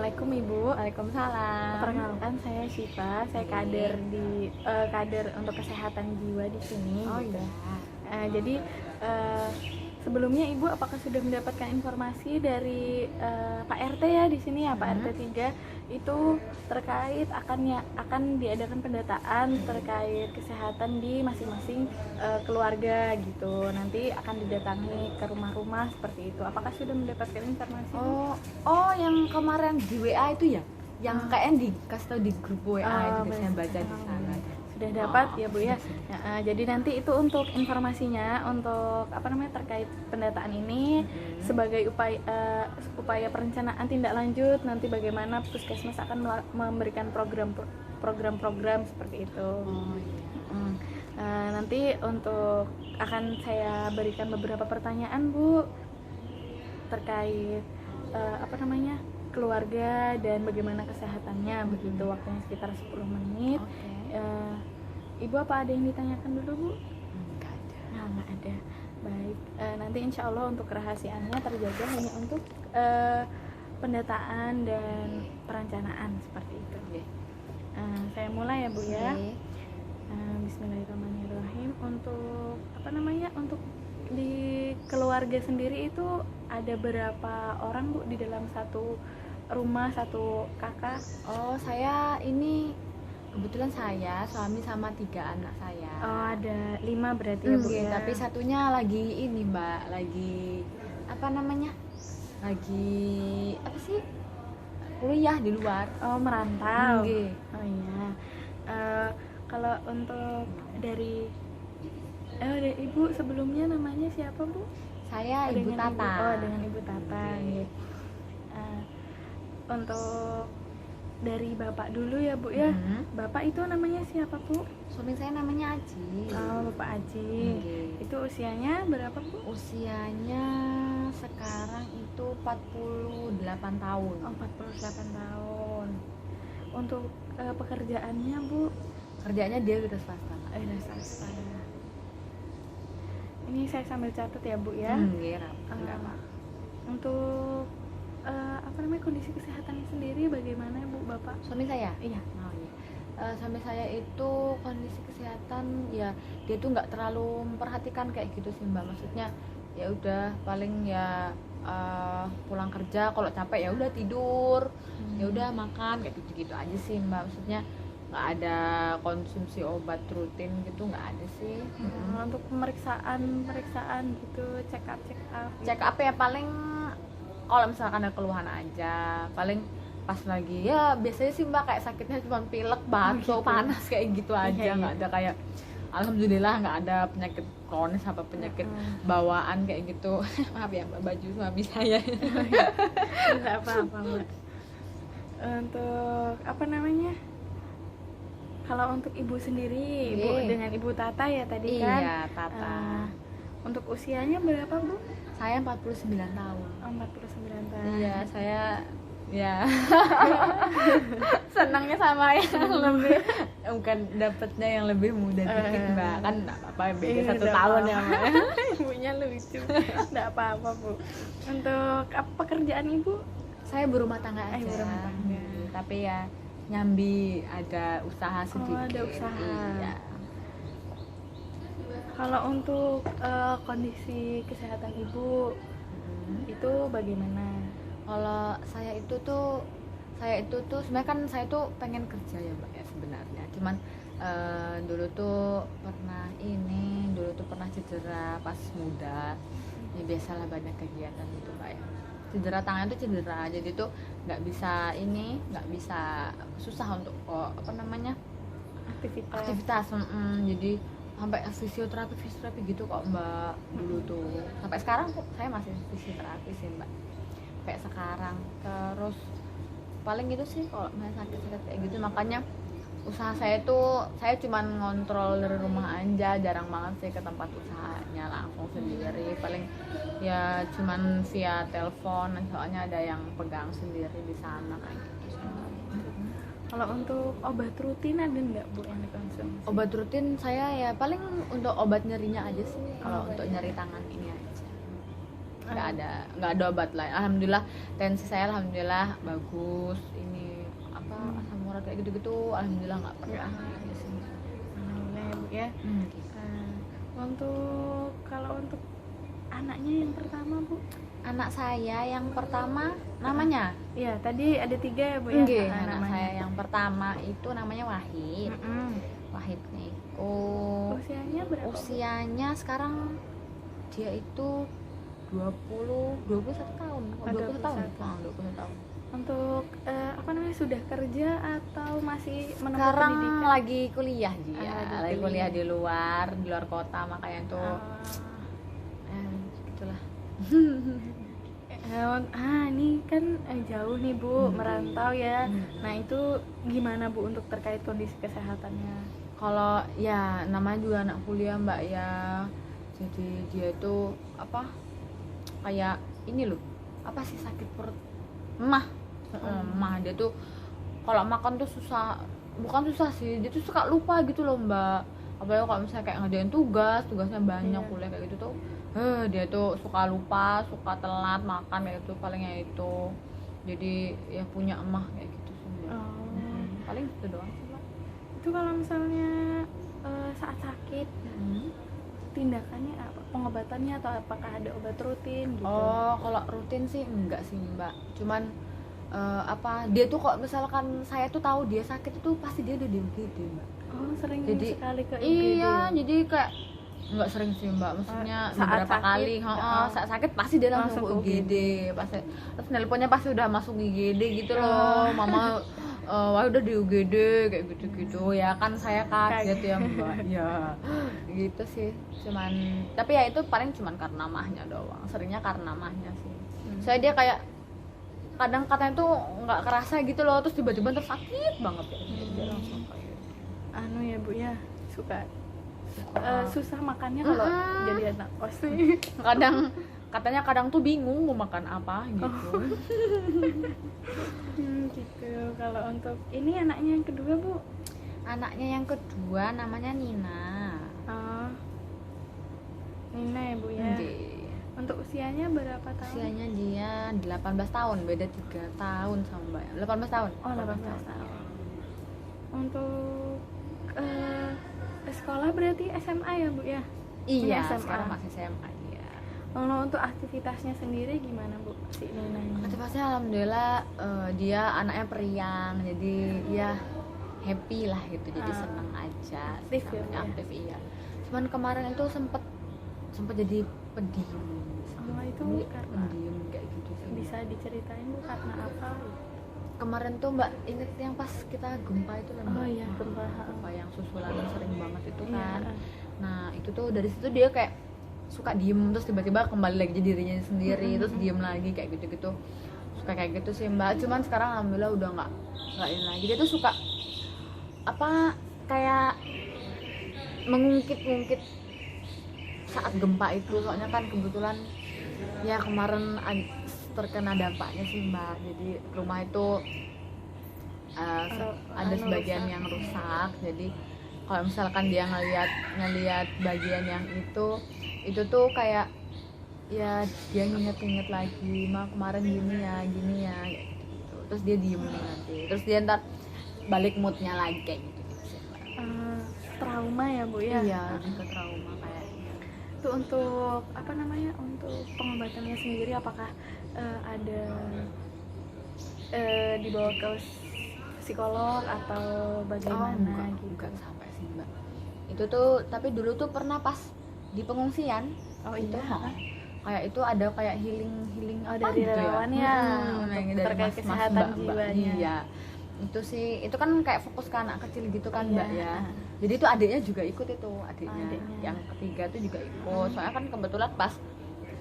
Assalamualaikum Ibu. Waalaikumsalam. Perkenalkan saya Syifa. Saya kader untuk kesehatan jiwa di sini. Oh gitu. iya. Jadi sebelumnya Ibu apakah sudah mendapatkan informasi dari Pak RT ya di sini ya, Pak RT 3 itu terkait akan diadakan pendataan terkait kesehatan di masing-masing keluarga gitu. Nanti akan didatangi ke rumah-rumah seperti itu. Apakah sudah mendapatkan informasi? Oh, yang kemarin di WA itu ya? Yang kayaknya dikasih tahu di grup WA itu saya baca di sana. Sudah dapat ya Bu ya. Jadi nanti itu untuk informasinya untuk terkait pendataan ini sebagai upaya perencanaan tindak lanjut nanti bagaimana puskesmas akan memberikan program-program seperti itu. Nanti untuk akan saya berikan beberapa pertanyaan Bu terkait keluarga dan bagaimana kesehatannya begitu. Waktunya sekitar 10 menit. Ibu apa ada yang ditanyakan dulu Bu? Nggak ada. Baik, nanti insya Allah untuk kerahasiaannya terjaga hanya untuk pendataan dan perencanaan seperti itu. Saya mulai ya Bu ya. Bismillahirrahmanirrahim. Untuk di keluarga sendiri itu ada berapa orang Bu di dalam satu rumah, satu kakak? Oh, saya ini kebetulan saya suami sama 3 anak saya. Oh, ada 5 berarti ya Bu ya. Tapi satunya lagi ini Mbak, lagi kuliah di luar. Oh, merantau. Oh iya. Kalau untuk dari Ibu sebelumnya namanya siapa Bu? Saya Ibu Tata. Dengan Ibu Tata. Untuk dari Bapak dulu ya Bu ya. Bapak itu namanya siapa Bu? Suami saya namanya Aji. Oh, Bapak Aji. Itu usianya berapa Bu? Usianya sekarang itu 48 tahun. Oh, 48 tahun. Untuk pekerjaannya Bu? Kerjanya dia udah swasta. Swasta. Ini saya sambil catat ya Bu ya. Enggak apa. Untuk kondisi kesehatannya sendiri bagaimana Bu Bapak? Suami saya? Iya. Suami saya itu kondisi kesehatan ya dia tuh nggak terlalu memperhatikan kayak gitu sih Mbak. Maksudnya ya udah paling ya pulang kerja kalau capek ya udah tidur, ya udah makan kayak gitu-gitu aja sih Mbak. Maksudnya nggak ada konsumsi obat rutin gitu, nggak ada sih. Untuk pemeriksaan gitu, check up ya paling kalau misalkan ada keluhan aja, paling pas lagi ya biasanya sih Mbak kayak sakitnya cuma pilek, batuk, panas kayak gitu aja, nggak ada kayak alhamdulillah nggak ada penyakit kronis apa penyakit bawaan kayak gitu. Maaf ya Mbak, baju suami saya. Nggak apa-apa Mbak. Untuk kalau untuk Ibu sendiri, Ibu dengan Ibu Tata ya tadi kan? Iya, Tata. Untuk usianya berapa Bu? Saya 49 tahun. Oh, 49 tahun. Iya, saya ya senangnya sama yang lebih, bukan dapatnya yang lebih muda dikit Mbak, kan nggak apa-apa beda 1 tahun ya Mbak. Ibunya lucu. Nggak apa-apa Bu. Untuk apa pekerjaan Ibu? Saya berumah tangga aja. Berumah tangga. Tapi ya nyambi ada usaha sedikit. Ada usaha. Iya. Kalau untuk kondisi kesehatan Ibu itu bagaimana? Kalau saya itu tuh sebenarnya kan saya tuh pengen kerja ya Mbak ya sebenarnya. Cuman dulu tuh pernah cedera pas muda. Ya biasalah banyak kegiatan gitu Mbak ya. Cedera tangan tuh cedera, jadi tuh nggak bisa susah untuk aktivitas. Jadi sampai fisioterapi gitu kok Mbak dulu tuh. Sampai sekarang saya masih fisioterapi sih Mbak. Kayak sekarang. Terus paling gitu sih kalau sakit kayak gitu, makanya usaha saya cuman ngontrol dari rumah aja, jarang banget sih ke tempat usahanya langsung sendiri. Paling ya cuman via telepon, soalnya ada yang pegang sendiri di sana kayak gitu. Kalau untuk obat rutin ada nggak Bu yang dikonsumsi? Obat rutin saya ya paling untuk obat nyerinya aja sih, kalau untuk nyeri tangan ini aja. nggak ada obat lain. Alhamdulillah tensi saya alhamdulillah bagus, ini apa asam urat kayak gitu-gitu alhamdulillah nggak pernah. Alhamdulillah ya Bu ya. Gitu. Untuk kalau untuk anaknya yang pertama Bu, Anak saya yang pertama namanya iya tadi ada 3 ya Bu ya. Nggih, Ah, anak namanya. saya yang pertama itu namanya Wahid. Mm-mm. Wahid niku Usianya berapa Bu? usianya sekarang dia itu 21 tahun. Oh, 21 tahun. 21. 21 tahun. Untuk apa namanya, sudah kerja atau masih menempuh Sekarang pendidikan? lagi kuliah dia. lagi Lagi kuliah. kuliah di luar kota makanya tuh gitulah. Ini kan jauh nih Bu, merantau ya. Hmm. Nah itu gimana Bu untuk terkait kondisi kesehatannya? Kalau ya namanya juga anak kuliah Mbak ya, jadi dia itu apa kayak ini loh, apa sih sakit perut emah. Emah dia tuh kalau makan tuh susah, bukan susah sih, dia tuh suka lupa gitu loh Mbak. Apalagi kalau misalnya kayak ngerjain tugasnya banyak, Iya. kuliah kayak gitu tuh dia tuh suka lupa, suka telat makan kayak gitu, palingnya itu. Jadi ya punya emah kayak gitu sih Mbak. Paling itu doang sih Mbak. Itu kalau misalnya saat sakit, tindakannya apa? Pengobatannya atau apakah ada obat rutin gitu? Oh, kalau rutin sih enggak sih Mbak. Cuman apa dia tuh kok misalkan saya tuh tahu dia sakit itu pasti dia udah di UGD Mbak. Oh, sering Jadi sekali ke UGD. iya, jadi kayak enggak sering sih Mbak. Maksudnya Saat beberapa sakit, kali, saat sakit pasti dia langsung langsung ke ke UGD. Pasti terus nelponnya pasti udah masuk IGD gitu loh. Mama wah udah di UGD kayak gitu-gitu. Ya kan saya kaget ya Mbak. Ya. Gitu sih. Cuman tapi ya itu paling cuman karena mahnya doang. Seringnya karena mahnya sih. Saya dia kayak kadang katanya tuh nggak kerasa gitu loh, terus tiba-tiba terus sakit banget ya. Dia langsung kayak Ya Bu ya, suka susah makannya kalau jadi anak kos. kadang katanya kadang tuh bingung mau makan apa gitu. Gitu. Kalau untuk ini anaknya yang kedua Bu? Anaknya yang kedua namanya Nina. Nina ya Bu ya. Nggih. Untuk usianya berapa tahun? Usianya dia 18 tahun, beda 3 tahun sama Mbak. 18 tahun. Oh, 18 tahun. Untuk sekolah berarti SMA ya Bu ya? Iya, SMA. sekarang masih SMA dia. Kalau untuk aktivitasnya sendiri gimana Bu si Nina ini? Aktivitasnya alhamdulillah dia anaknya periang, jadi ya happy lah gitu, jadi senang aja. Aktif ya, Bu, ya? Aktif iya. Cuman kemarin itu sempet jadi pendiam. Itu karena Pendiam kayak gitu sih. bisa diceritain Bu karena apa? Kemarin tuh Mbak inget yang pas kita gempa itu kan Mbak? Oh iya, gempa. Gempa yang susulan sering banget itu Iya. kan. Nah itu tuh dari situ dia kayak suka diem, terus tiba-tiba kembali lagi jadi dirinya sendiri, terus diem lagi kayak gitu-gitu. Suka kayak gitu sih Mbak. Cuman sekarang alhamdulillah udah nggak ini lagi. Dia tuh suka apa kayak mengungkit-ungkit saat gempa itu, soalnya kan kebetulan ya kemarin terkena dampaknya sih Mbak. Jadi rumah itu ada sebagian rusak. yang rusak. Jadi kalau misalkan dia ngelihat bagian yang itu tuh kayak ya dia nginget lagi, mah kemarin gini ya kayak gitu. Terus dia diem nanti, terus dia ntar balik moodnya lagi kayak gitu sih Mbak. Trauma ya Bu ya? Iya, lebih ke trauma kayaknya. Itu untuk apa namanya, untuk pengobatannya sendiri apakah ada dibawa ke psikolog atau bagaimana gitu? Enggak sampai sih Mbak. Itu tuh tapi dulu tuh pernah pas di pengungsian. Oh itu iya. kayak itu ada kayak healing Oh, apa dari gitu relawan ya. ya, Yang untuk dari terkait mas-mas, kesehatan mbak-mbak. jiwanya. Iya. Itu sih, itu kan kayak fokus ke anak kecil gitu kan Iya. Mbak ya. Jadi itu adiknya juga ikut itu, adiknya. Adiknya. Yang ketiga tuh juga ikut. Soalnya kan kebetulan pas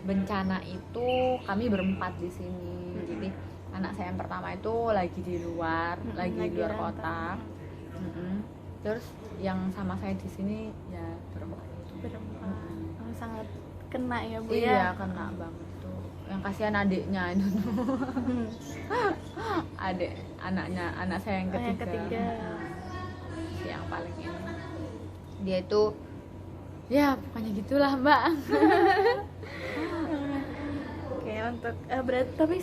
bencana itu kami berempat di sini. Jadi anak saya yang pertama itu lagi di luar, lagi di luar rantau. kota. Terus yang sama saya di sini ya berempat. Berempat. Sangat kena ya Bu Iya, ya? kena banget tuh. Yang kasihan adiknya itu tuh. anak saya yang Oh, ketiga. yang ketiga. Yang paling ini. Dia itu ya pokoknya gitulah Mbak. ya untuk berarti tapi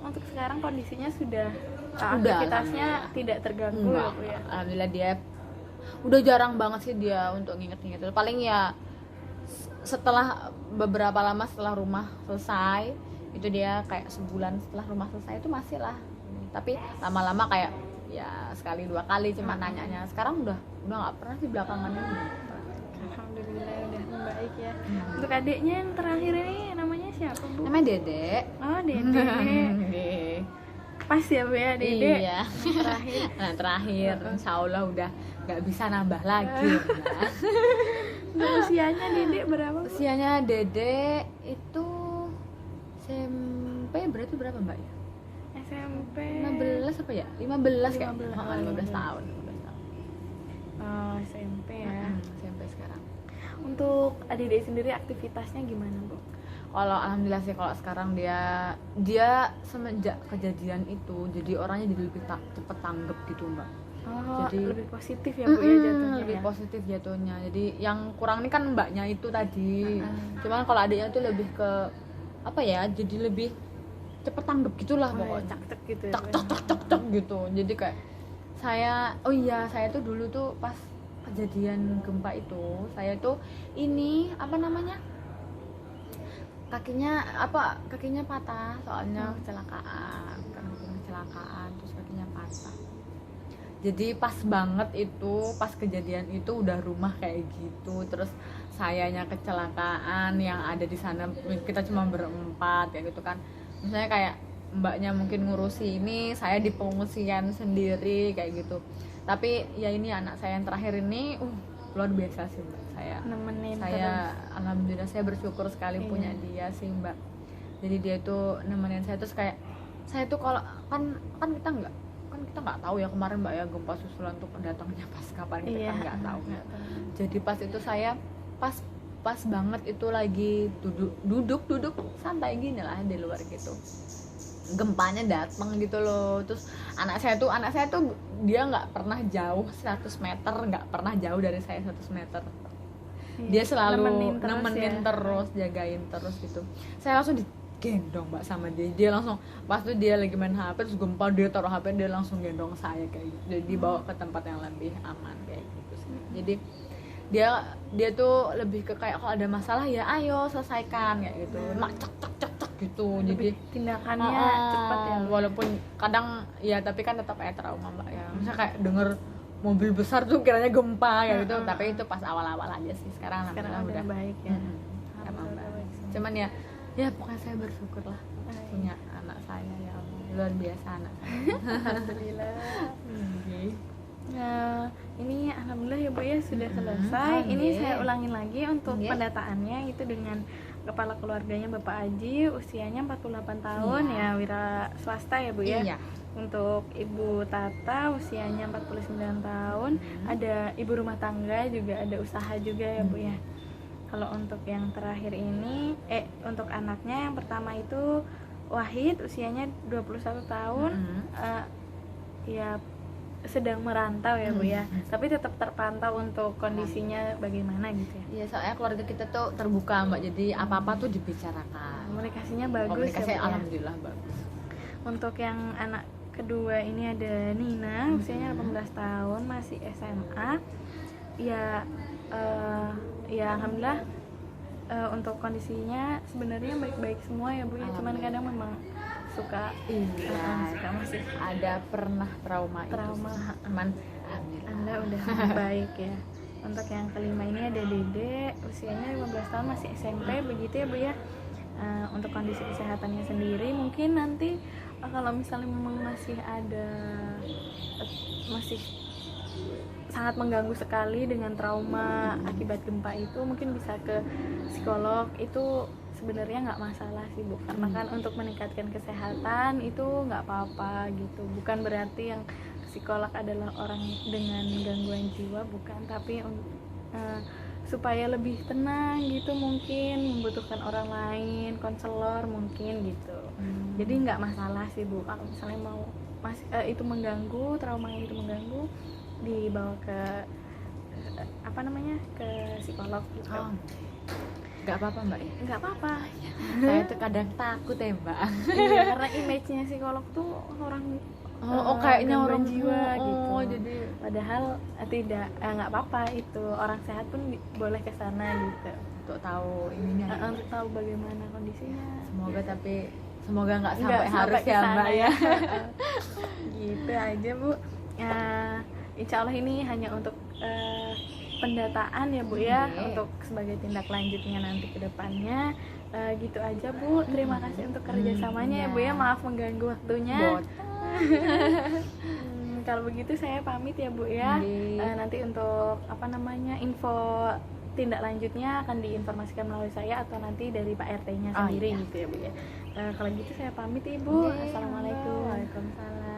untuk sekarang kondisinya sudah aktivitasnya tidak terganggu ya Enggak, Bu ya. alhamdulillah dia udah jarang banget sih dia untuk nginget-nginget itu. Paling ya setelah beberapa lama setelah rumah selesai itu dia kayak sebulan setelah rumah selesai itu masih lah, tapi lama-lama kayak ya sekali 2 kali cuma nanyanya. Sekarang udah nggak pernah sih belakangan ini. Alhamdulillah udah membaik ya. Untuk adiknya yang terakhir ini namanya siapa Bu? Namanya Dedek. Oh Dede. Dede. Pas ya Bu ya Dede. Iya. Terakhir. Nah terakhir insya Allah udah nggak bisa nambah lagi. Nah. Untuk usianya Dede berapa Bu? Usianya Dede itu SMP berarti berapa Mbak ya? SMP 15 apa ya? 15 kayak 15. 15 tahun. Oh, SMP ya. SMP sekarang. Untuk adik-adik sendiri aktivitasnya gimana Bu? Kalau alhamdulillah sih kalau sekarang dia semenjak kejadian itu jadi orangnya jadi lebih cepet tanggap gitu Mbak. Oh, Jadi lebih positif ya Bu ya jatuhnya. lebih Ya? positif jatuhnya. Jadi yang kurang ini kan mbaknya itu tadi. Cuman kalau adiknya tuh lebih ke apa ya? Jadi lebih cepet tanggap gitulah pokoknya. Cak-cak gitu ya. Cek gitu. Jadi kayak saya tuh dulu tuh pas kejadian gempa itu saya tuh ini apa namanya? Kakinya patah soalnya kecelakaan terus kakinya patah. Jadi pas banget itu pas kejadian itu udah rumah kayak gitu, terus sayanya kecelakaan yang ada di sana kita cuma berempat kayak gitu kan. Misalnya kayak mbaknya mungkin ngurusi ini, saya di pengungsian sendiri kayak gitu. Tapi ya ini anak saya yang terakhir ini luar biasa sih Mbak. Nemenin Saya alhamdulillah saya bersyukur sekali Iya. punya dia sih Mbak. Jadi dia tuh nemenin saya, terus kayak saya tuh kalau kan kita nggak tahu ya kemarin Mbak ya gempa susulan tuh datangnya pas kapan kita kan nggak tahu. Jadi pas itu saya pas banget itu lagi duduk santai gini lah di luar gitu, gempanya datang gitu loh. Terus anak saya tuh dia nggak pernah jauh 100 meter, nggak pernah jauh dari saya 100 meter. Dia selalu nemenin terus, jagain terus gitu. Saya langsung digendong Mbak sama dia langsung pas tuh dia lagi main HP terus gempa dia taruh HP, dia langsung gendong saya kayak gitu. Jadi dibawa ke tempat yang lebih aman kayak gitu sih. Jadi dia tuh lebih ke kayak kalau ada masalah ya ayo selesaikan kayak gitu, mak cek gitu. Jadi tindakannya cepat ya. Walaupun kadang ya tapi kan tetap trauma Mbak ya. Misalnya kayak denger mobil besar tuh kiranya gempa kayak gitu, tapi itu pas awal-awal aja sih. Sekarang udah baik ya. Emang baik. Cuman ya pokoknya saya bersyukur lah punya anak saya, ya Allah luar biasa anak saya. Alhamdulillah. Nah, ini alhamdulillah ya Bu ya sudah selesai. Ini saya ulangin lagi untuk pendataannya itu dengan kepala keluarganya Bapak Aji, usianya 48 tahun ya, wira swasta ya Bu ya. Iya. Untuk Ibu Tata usianya 49 tahun, ada ibu rumah tangga juga, ada usaha juga ya Bu ya. Kalau untuk yang terakhir ini untuk anaknya yang pertama itu Wahid usianya 21 tahun. Ya sedang merantau ya Bu ya, tapi tetap terpantau untuk kondisinya bagaimana gitu ya. Iya, soalnya keluarga kita tuh terbuka Mbak, jadi apa-apa tuh dibicarakan. Komunikasinya bagus. Komunikasi ya Bu ya. alhamdulillah bagus. Untuk yang anak kedua ini ada Nina, usianya 18 tahun, masih SMA. Ya alhamdulillah untuk kondisinya sebenarnya baik-baik semua ya Bu ya, cuman kadang memang suka masih ada pernah trauma itu. Cuman Anda udah baik ya. Untuk yang kelima ini ada Dede, usianya 15 tahun, masih SMP begitu ya Bu ya. Untuk kondisi kesehatannya sendiri mungkin nanti kalau misalnya memang masih sangat mengganggu sekali dengan trauma akibat gempa itu, mungkin bisa ke psikolog. Itu sebenarnya nggak masalah sih Bu, karena kan untuk meningkatkan kesehatan itu nggak apa-apa gitu. Bukan berarti yang psikolog adalah orang dengan gangguan jiwa, bukan, tapi supaya lebih tenang gitu, mungkin membutuhkan orang lain, konselor mungkin gitu. Jadi nggak masalah sih Bu, kalau misalnya mau itu mengganggu, traumanya itu mengganggu, dibawa ke ke psikolog gitu. nggak apa-apa mbak ya. nggak apa-apa. Saya tuh kadang takut ya mbak. Iya, karena image-nya psikolog tuh orang Kayaknya gangguan orang jiwa gitu. jadi Padahal tidak, nggak apa-apa itu, orang sehat pun boleh ke sana gitu. untuk tahu ininya ya. Untuk tahu bagaimana kondisinya. Semoga nggak Nggak sampai harus ke ya sana mbak ya. Gitu aja bu. Insya Allah ini hanya untuk pendataan ya bu ya, untuk sebagai tindak lanjutnya nanti ke depannya. Gitu aja bu, terima kasih untuk kerjasamanya ya bu ya, maaf mengganggu waktunya. Kalau begitu saya pamit ya bu ya. Nanti untuk info tindak lanjutnya akan diinformasikan melalui saya atau nanti dari Pak RT-nya sendiri gitu ya bu ya. Kalau gitu saya pamit ibu. Assalamualaikum. Waalaikumsalam.